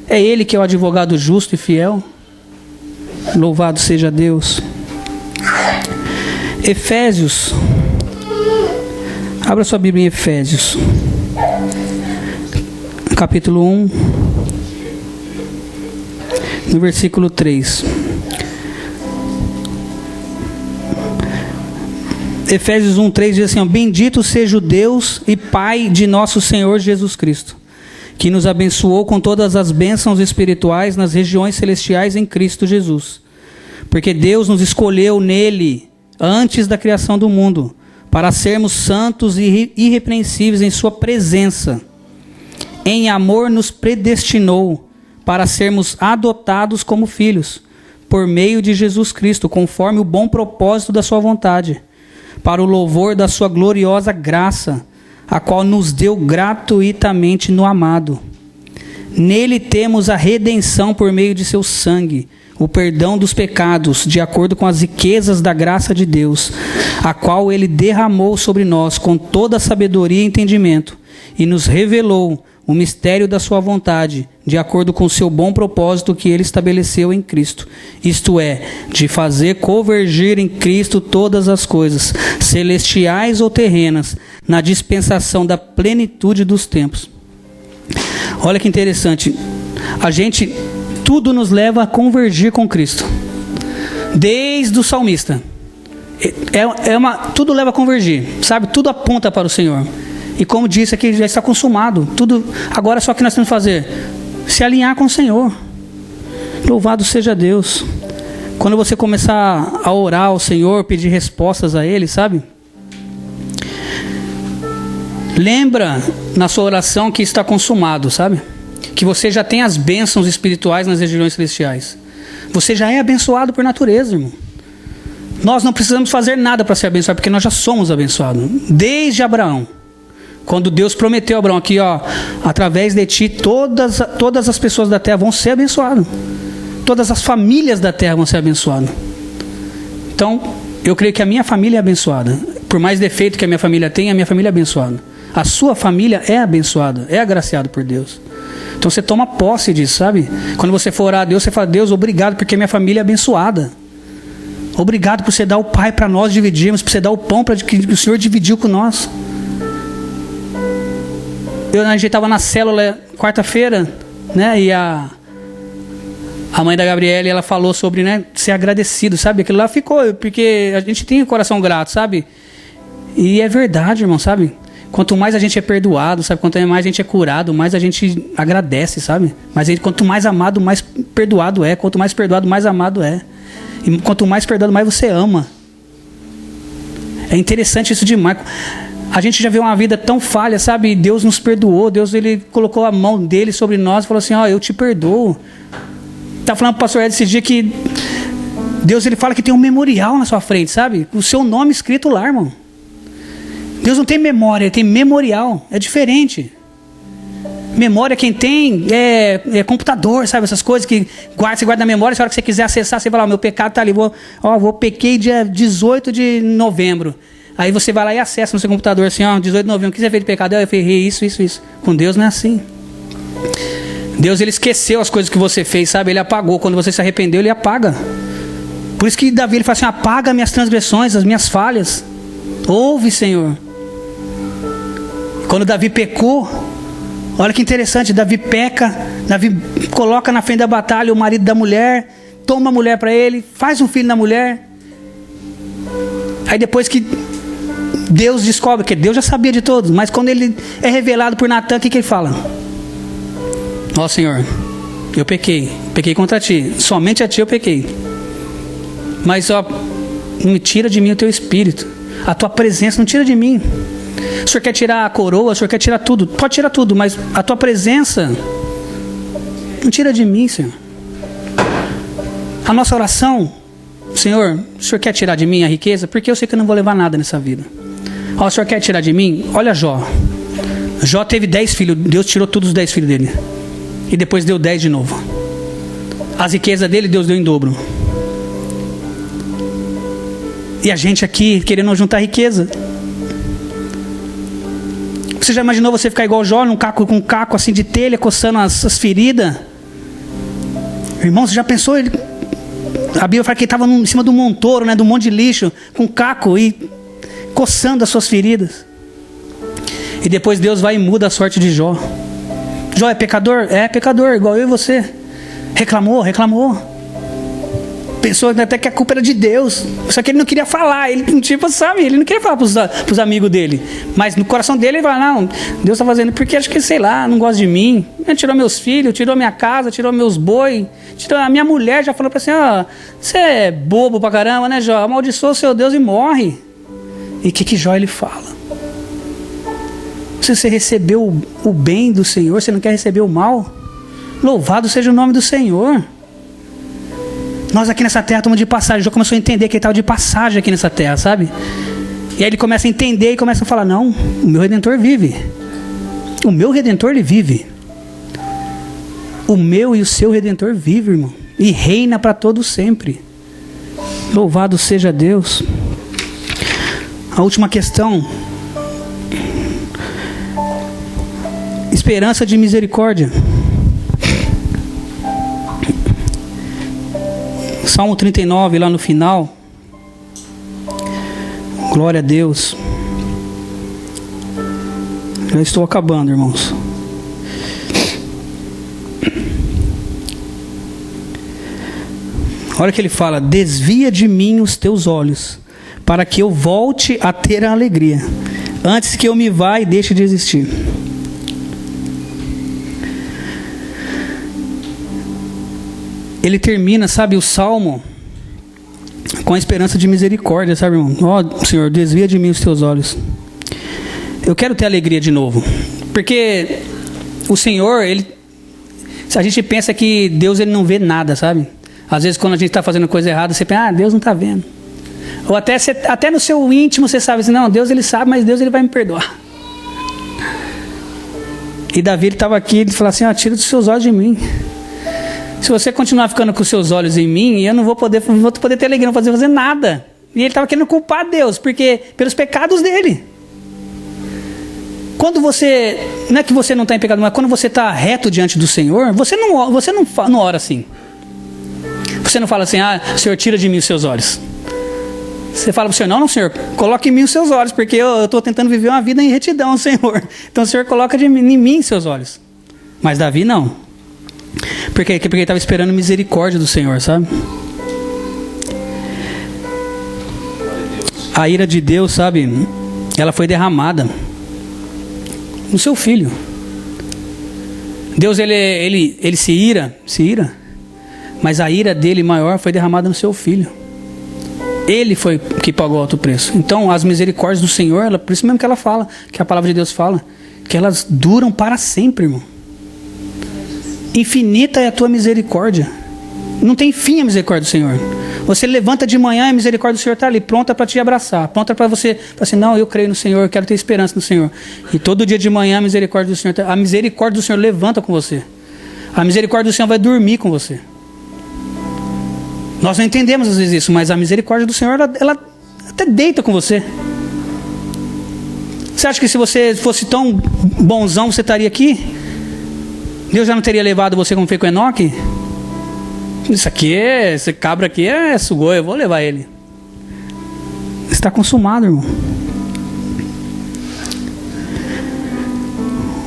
É Ele que é o advogado justo e fiel. Louvado seja Deus. Efésios. Abra sua Bíblia em Efésios. Capítulo 1. No versículo 3. Efésios 1:3 diz assim: Bendito seja o Deus e Pai de nosso Senhor Jesus Cristo, que nos abençoou com todas as bênçãos espirituais nas regiões celestiais em Cristo Jesus. Porque Deus nos escolheu nele antes da criação do mundo, para sermos santos e irrepreensíveis em sua presença. Em amor nos predestinou para sermos adotados como filhos, por meio de Jesus Cristo, conforme o bom propósito da sua vontade, para o louvor da sua gloriosa graça, a qual nos deu gratuitamente no amado. Nele temos a redenção por meio de seu sangue, o perdão dos pecados, de acordo com as riquezas da graça de Deus, a qual ele derramou sobre nós com toda a sabedoria e entendimento, e nos revelou o mistério da sua vontade, de acordo com o seu bom propósito que ele estabeleceu em Cristo, isto é, de fazer convergir em Cristo todas as coisas, celestiais ou terrenas, na dispensação da plenitude dos tempos. Olha que interessante, tudo nos leva a convergir com Cristo, desde o salmista, tudo leva a convergir, sabe? Tudo aponta para o Senhor. E como disse aqui, já está consumado. Tudo, agora só que nós temos que fazer? Se alinhar com o Senhor. Louvado seja Deus. Quando você começar a orar ao Senhor, pedir respostas a Ele, sabe? Lembra na sua oração que está consumado, sabe? Que você já tem as bênçãos espirituais nas regiões celestiais. Você já é abençoado por natureza, irmão. Nós não precisamos fazer nada para ser abençoado, porque nós já somos abençoados. Desde Abraão. Quando Deus prometeu a Abraão aqui, ó, através de ti, todas as pessoas da terra vão ser abençoadas. Todas as famílias da terra vão ser abençoadas. Então, eu creio que a minha família é abençoada. Por mais defeito que a minha família tem, a minha família é abençoada. A sua família é abençoada, é agraciada por Deus. Então você toma posse disso, sabe? Quando você for orar a Deus, você fala: Deus, obrigado porque minha família é abençoada. Obrigado por você dar o Pai para nós dividirmos, por você dar o pão para que o Senhor dividiu com nós. A gente estava na célula quarta-feira, né? E a mãe da Gabriela, ela falou sobre, né, ser agradecido, sabe? Aquilo lá ficou, porque a gente tem o coração grato, sabe? E é verdade, irmão, sabe? Quanto mais a gente é perdoado, sabe? Quanto mais a gente é curado, mais a gente agradece, sabe? Mas quanto mais amado, mais perdoado é. Quanto mais perdoado, mais amado é. E quanto mais perdoado, mais você ama. É interessante isso demais. A gente já viu uma vida tão falha, sabe? Deus nos perdoou. Deus, ele colocou a mão dele sobre nós e falou assim: ó, eu te perdoo. Tá falando pro pastor Ed esse dia que Deus, ele fala que tem um memorial na sua frente, sabe? O seu nome escrito lá, irmão. Deus não tem memória, ele tem memorial. É diferente. Memória quem tem é computador, sabe? Essas coisas que você guarda na memória. Se a hora que você quiser acessar, você vai lá: meu pecado tá ali. Pequei dia 18 de novembro. Aí você vai lá e acessa no seu computador assim: ó, 18 de novembro, o que você fez de pecado? Eu errei isso. Com Deus não é assim. Deus, ele esqueceu as coisas que você fez, sabe? Ele apagou. Quando você se arrependeu, ele apaga. Por isso que Davi, ele fala assim: apaga minhas transgressões, as minhas falhas. Ouve, Senhor. Quando Davi pecou, olha que interessante, Davi peca, Davi coloca na frente da batalha o marido da mulher, toma a mulher para ele, faz um filho da mulher. Aí depois que Deus descobre, que Deus já sabia de todos, mas quando ele é revelado por Natan, o que ele fala? Ó Senhor, eu pequei contra ti, somente a ti eu pequei. Mas ó, não me tira de mim o teu espírito, a tua presença não tira de mim. O Senhor quer tirar a coroa, o Senhor quer tirar tudo, pode tirar tudo, mas a tua presença não tira de mim, Senhor. A nossa oração: Senhor, o Senhor quer tirar de mim a riqueza? Porque eu sei que eu não vou levar nada nessa vida. Ó, o Senhor quer tirar de mim? Olha Jó. Jó teve 10 filhos, Deus tirou todos os 10 filhos dele. E depois deu 10 de novo. As riquezas dele, Deus deu em dobro. E a gente aqui querendo juntar riqueza. Você já imaginou você ficar igual Jó, com um caco assim de telha, coçando as feridas? Irmão, você já pensou? A Bíblia fala que ele estava em cima do montouro, né, do monte de lixo, com caco e coçando as suas feridas. E depois Deus vai e muda a sorte de Jó. Jó é pecador? É pecador, igual eu e você. Reclamou. Pensou até que a culpa era de Deus. Só que ele não queria falar. Ele não queria falar pros amigos dele. Mas no coração dele ele fala: não, Deus está fazendo porque acho que, sei lá, não gosta de mim. Ele tirou meus filhos, tirou minha casa, tirou meus boi, tirou a minha mulher. Já falou para assim: ó, você é bobo pra caramba, né, Jó? Amaldiçoa o seu Deus e morre. E o que Jó ele fala? Se você recebeu o bem do Senhor, você não quer receber o mal? Louvado seja o nome do Senhor. Nós aqui nessa terra estamos de passagem. Já começou a entender que ele estava de passagem aqui nessa terra, sabe? E aí ele começa a entender e começa a falar: não, o meu Redentor vive. O meu Redentor, ele vive. O meu e o seu Redentor vive, irmão. E reina para todos sempre. Louvado seja Deus. A última questão: esperança de misericórdia. Salmo 39, lá no final. Glória a Deus. Já estou acabando, irmãos. Olha que ele fala: desvia de mim os teus olhos, para que eu volte a ter a alegria, antes que eu me vá e deixe de existir. Ele termina, sabe, o Salmo com a esperança de misericórdia, sabe, irmão? Ó, Senhor, desvia de mim os teus olhos. Eu quero ter alegria de novo. Porque o Senhor, se a gente pensa que Deus, ele não vê nada, sabe? Às vezes quando a gente está fazendo coisa errada, você pensa: Deus não está vendo. Ou até no seu íntimo você sabe assim: não, Deus ele sabe, mas Deus ele vai me perdoar. E Davi estava aqui, ele falou assim: tira dos seus olhos de mim. Se você continuar ficando com os seus olhos em mim, eu não vou poder ter alegria, não vou poder fazer nada. E ele estava querendo culpar Deus, porque pelos pecados dele. Quando você, não é que você não está em pecado, mas quando você está reto diante do Senhor, você não ora assim. Você não fala assim: Senhor, tira de mim os seus olhos. Você fala para o Senhor: não, Senhor, coloque em mim os seus olhos, porque eu estou tentando viver uma vida em retidão, Senhor. Então o Senhor coloca em mim os seus olhos. Mas Davi não. Porque ele estava esperando misericórdia do Senhor, sabe? A ira de Deus, sabe? Ela foi derramada no seu filho. Deus, ele se ira, mas a ira dele maior foi derramada no seu filho. Ele foi que pagou o alto preço. Então, as misericórdias do Senhor, por isso mesmo que ela fala, que a palavra de Deus fala, que elas duram para sempre, irmão. Infinita é a tua misericórdia. Não tem fim a misericórdia do Senhor. Você levanta de manhã e a misericórdia do Senhor está ali, pronta para te abraçar, pronta para você falar assim: não, eu creio no Senhor, eu quero ter esperança no Senhor. E todo dia de manhã a misericórdia do Senhor levanta com você. A misericórdia do Senhor vai dormir com você. Nós não entendemos às vezes isso, mas a misericórdia do Senhor, ela até deita com você. Você acha que se você fosse tão bonzão, você estaria aqui? Deus já não teria levado você como foi com Enoque? Esse cabra aqui é sugoi, eu vou levar ele. Está consumado, irmão.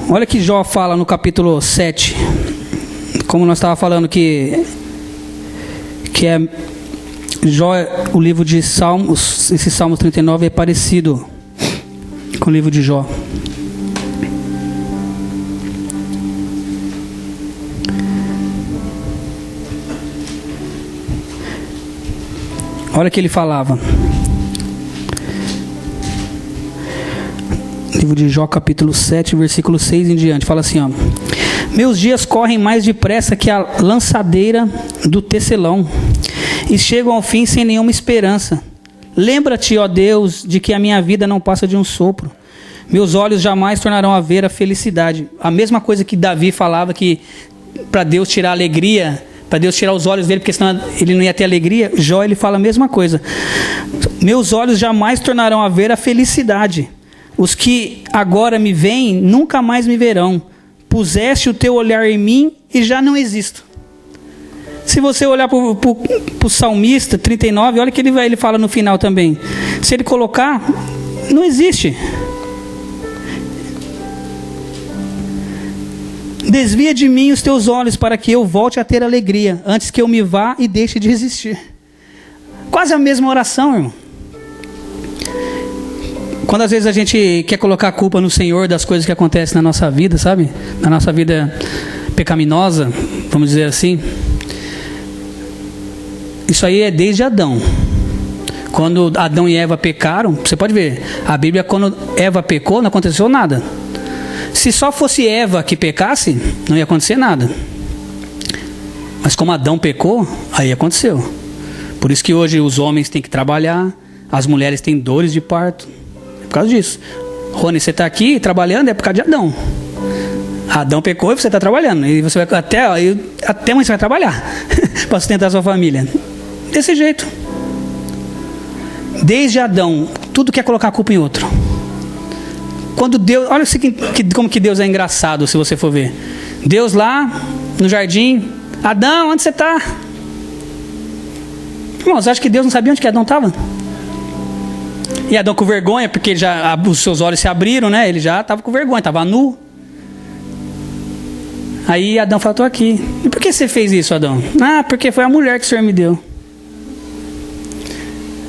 Olha que Jó fala no capítulo 7. Como nós estávamos falando que é Jó, o livro de Salmos, esse Salmos 39 é parecido com o livro de Jó. Olha o que ele falava. Livro de Jó, capítulo 7, versículo 6 em diante. Fala assim, ó: meus dias correm mais depressa que a lançadeira do tecelão, e chegam ao fim sem nenhuma esperança. Lembra-te, ó Deus, de que a minha vida não passa de um sopro. Meus olhos jamais tornarão a ver a felicidade. A mesma coisa que Davi falava, que para Deus tirar a alegria, para Deus tirar os olhos dele, porque senão ele não ia ter alegria. Jó, ele fala a mesma coisa. Meus olhos jamais tornarão a ver a felicidade. Os que agora me veem, nunca mais me verão. Puseste o teu olhar em mim e já não existo. Se você olhar para o salmista 39, olha que ele fala no final também. Se ele colocar, não existe. Desvia de mim os teus olhos para que eu volte a ter alegria, antes que eu me vá e deixe de existir. Quase a mesma oração, irmão. Quando às vezes a gente quer colocar a culpa no Senhor das coisas que acontecem na nossa vida, sabe? Na nossa vida pecaminosa, vamos dizer assim. Isso aí é desde Adão. Quando Adão e Eva pecaram, você pode ver, a Bíblia, quando Eva pecou, não aconteceu nada. Se só fosse Eva que pecasse, não ia acontecer nada. Mas como Adão pecou, aí aconteceu. Por isso que hoje os homens têm que trabalhar, as mulheres têm dores de parto. É por causa disso. Rony, você está aqui trabalhando, é por causa de Adão. Adão pecou e você está trabalhando. E você vai até amanhã você vai trabalhar para sustentar a sua família. Desse jeito. Desde Adão, tudo quer colocar a culpa em outro. Quando Deus, olha como que Deus é engraçado, se você for ver. Deus lá no jardim: Adão, onde você está? Irmão, você acha que Deus não sabia onde que Adão estava? E Adão com vergonha, porque os seus olhos se abriram, né? Ele já estava com vergonha, estava nu. Aí Adão falou: estou aqui. E por que você fez isso, Adão? Porque foi a mulher que o Senhor me deu.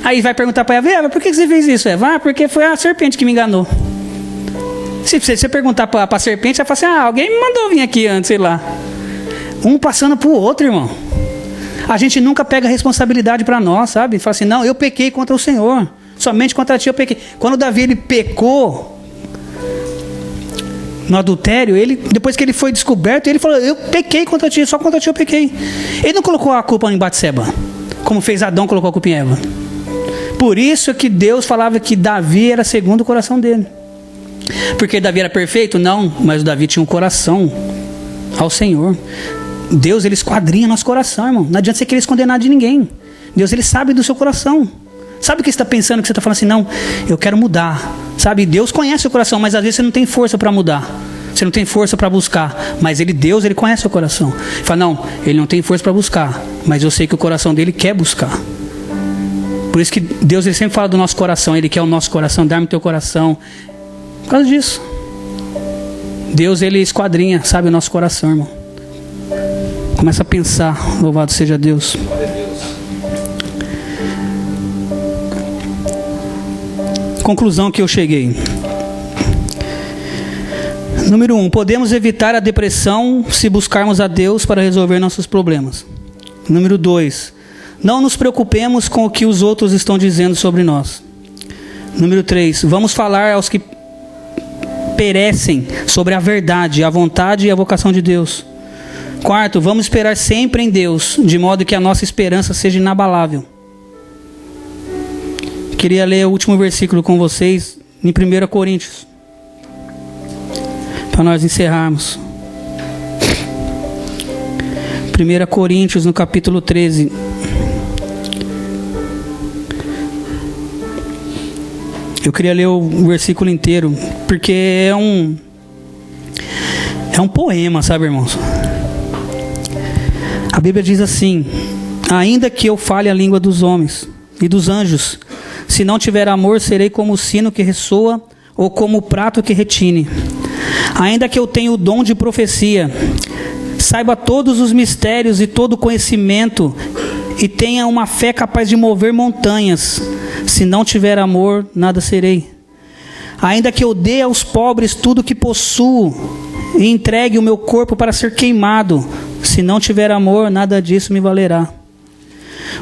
Aí vai perguntar para Eva: por que você fez isso, Eva? Porque foi a serpente que me enganou. Se você perguntar para a serpente, ela fala assim: alguém me mandou vir aqui antes, sei lá. Um passando para o outro, irmão. A gente nunca pega a responsabilidade para nós, sabe? Fala assim: não, eu pequei contra o Senhor. Somente contra ti eu pequei. Quando Davi ele pecou no adultério, depois que ele foi descoberto, ele falou: eu pequei contra ti, só contra ti eu pequei. Ele não colocou a culpa em Batseba, como fez Adão, colocou a culpa em Eva. Por isso que Deus falava que Davi era segundo o coração dele. Porque Davi era perfeito? Não, mas o Davi tinha um coração ao Senhor. Deus, ele esquadrinha nosso coração, irmão. Não adianta você querer esconder nada de ninguém. Deus, ele sabe do seu coração. Sabe o que você está pensando, que você está falando assim, não, eu quero mudar. Sabe, Deus conhece o coração, mas às vezes você não tem força para mudar. Você não tem força para buscar. Mas Deus, ele conhece o coração. Ele fala, não, ele não tem força para buscar, mas eu sei que o coração dele quer buscar. Por isso que Deus, ele sempre fala do nosso coração. Ele quer o nosso coração, dá-me teu coração. Por causa disso. Deus, ele esquadrinha, sabe, o nosso coração, irmão. Começa a pensar, louvado seja Deus. Conclusão que eu cheguei. Número 1, podemos evitar a depressão se buscarmos a Deus para resolver nossos problemas. Número 2, não nos preocupemos com o que os outros estão dizendo sobre nós. Número 3, vamos falar aos que perecem sobre a verdade, a vontade e a vocação de Deus. 4, vamos esperar sempre em Deus, de modo que a nossa esperança seja inabalável. Queria ler o último versículo com vocês, em 1 Coríntios, para nós encerrarmos. 1 Coríntios, no capítulo 13. Eu queria ler o versículo inteiro, porque é um poema, sabe, irmãos? A Bíblia diz assim: ainda que eu fale a língua dos homens e dos anjos, se não tiver amor, serei como o sino que ressoa ou como o prato que retine. Ainda que eu tenha o dom de profecia, saiba todos os mistérios e todo o conhecimento, e tenha uma fé capaz de mover montanhas, se não tiver amor, nada serei. Ainda que eu dê aos pobres tudo o que possuo, e entregue o meu corpo para ser queimado, se não tiver amor, nada disso me valerá.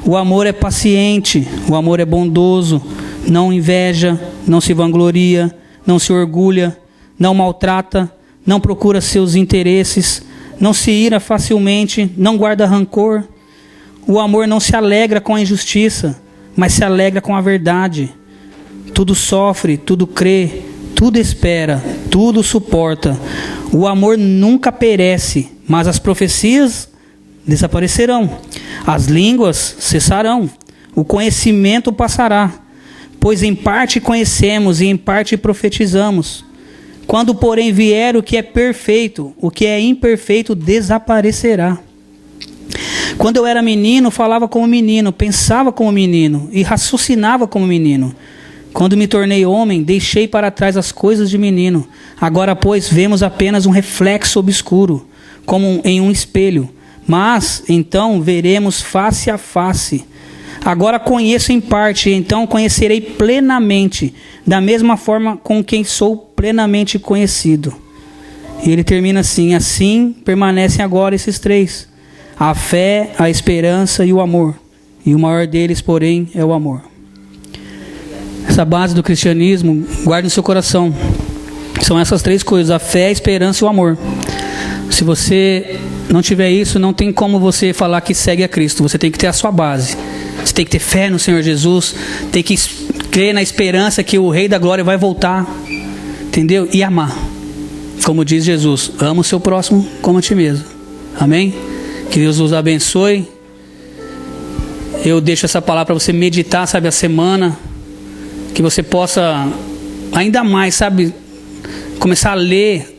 O amor é paciente, o amor é bondoso, não inveja, não se vangloria, não se orgulha, não maltrata, não procura seus interesses, não se ira facilmente, não guarda rancor. O amor não se alegra com a injustiça, mas se alegra com a verdade. Tudo sofre, tudo crê, tudo espera, tudo suporta. O amor nunca perece, mas as profecias desaparecerão, as línguas cessarão, o conhecimento passará, pois em parte conhecemos e em parte profetizamos. Quando, porém, vier o que é perfeito, o que é imperfeito desaparecerá. Quando eu era menino, falava como menino, pensava como menino e raciocinava como menino. Quando me tornei homem, deixei para trás as coisas de menino. Agora, pois, vemos apenas um reflexo obscuro, como em um espelho. Mas, então, veremos face a face. Agora conheço em parte, então conhecerei plenamente, da mesma forma com quem sou plenamente conhecido. E ele termina assim: assim permanecem agora esses três: a fé, a esperança e o amor. E o maior deles, porém, é o amor. Essa base do cristianismo, guarde no seu coração. São essas três coisas: a fé, a esperança e o amor. Se você não tiver isso, não tem como você falar que segue a Cristo. Você tem que ter a sua base. Você tem que ter fé no Senhor Jesus. Tem que crer na esperança que o Rei da Glória vai voltar. Entendeu? E amar. Como diz Jesus: ama o seu próximo como a ti mesmo. Amém? Que Deus os abençoe. Eu deixo essa palavra para você meditar, sabe, a semana. Que você possa ainda mais, sabe, começar a ler.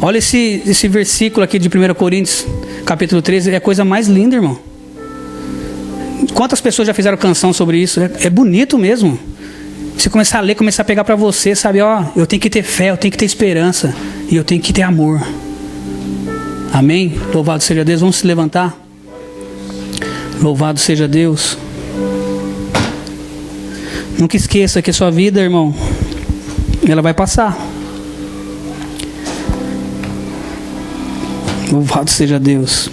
Olha esse versículo aqui de 1 Coríntios, capítulo 13. É a coisa mais linda, irmão. Quantas pessoas já fizeram canção sobre isso? É bonito mesmo. Você começar a ler, começar a pegar para você, sabe? Ó, eu tenho que ter fé, eu tenho que ter esperança. E eu tenho que ter amor. Amém? Louvado seja Deus. Vamos se levantar. Louvado seja Deus. Nunca esqueça que a sua vida, irmão, ela vai passar. Louvado seja Deus.